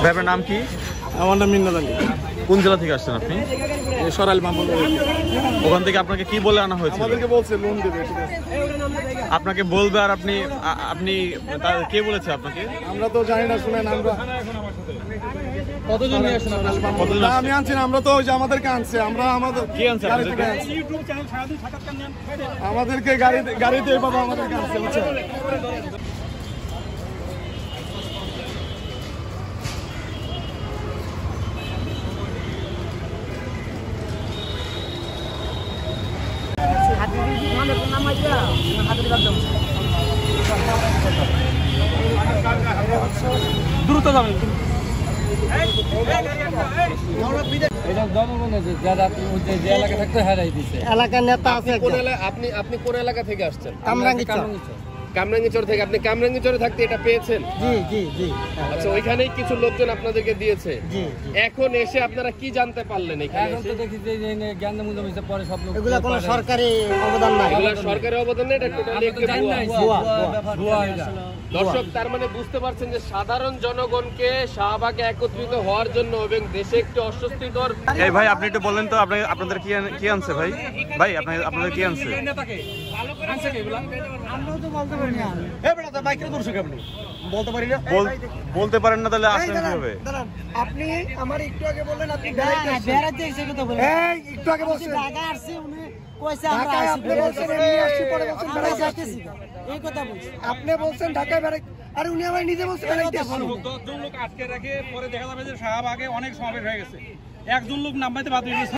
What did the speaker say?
ভাই আপনার নাম কি? আমার নাম মিন্নাত আলী। কোন জেলা থেকে আসছেন আপনি? সরাইল মামুন। ওখান থেকে আপনাকে কি বলে আনা হয়েছে? আমাদেরকে বলছে লোন দেবে। ঠিক আছে, আপনাকে বলবে আর আপনি আপনি কে বলেছে আপনাকে? আমরা তো জানি না, শুনেন আমরা কতজন নিয়ে আসছেন আপনারা? আমি আনছি না, আমরা তো ওই যে আমাদেরকে আনছে, আমরা আমাদের কি আনছে আপনাদেরকে? আমাদেরকে গাড়িতে বাবা আমাদেরকে আনছে, বুঝছেন? দ্রুত যাবেন। এলাকার নেতা আছে। আপনি কোন এলাকা থেকে আসছেন? কামরাঙ্গীরচর। কামরাঙ্গীরচর থেকে। আপনি কামরাঙ্গীরচরে থাকতে এটা পেয়েছেন? জি জি জি। আচ্ছা, ওইখানেই কিছু লোকজন আপনাদেরকে দিয়েছে। জি। এখন এসে আপনারা কি জানতে পারলেন এখানে এসে? এগুলা কোনো সরকারি অবদান নাই। এগুলো সরকারের অবদান নেই, এটা টোটালি একটা ভুয়া। ভুয়া। দর্শক, তার মানে বুঝতে পারছেন যে সাধারণ জনগণকে শাহবাগে একত্রিত হওয়ার জন্য এবং দেশে একটি অস্বস্তিকর। এই ভাই আপনি একটু বলেন তো আপনাদের কি আনছে ভাই? ভাই আপনাদের কি আনছে? বলতে পারেন না, তাহলে আসেন কিভাবে? আপনি আমার একটু আগে বললেন আপনি বেড়াতে এসে কথা বলেন। একটু আগে বলছেন ঢাকা আসছে, উনি কইছে আমরা ঢাকায় আসছি। আপনি বলছেন এমনি আসছি, পরে বলছেন আমরা বেড়াইতে যাইতেছি না। এই কথা বলছি। আপনি বলছেন ঢাকায় বেড়াই, আরে উনি আমার নিজে বলছেন বেড়াইতে আসছি। লোক আটকে রাখে পরে দেখা যাবে যে শাহবাগে অনেক সমাবেশ হয়ে গেছে, একজন লোক নামাইতে বাধ্য হয়েছে।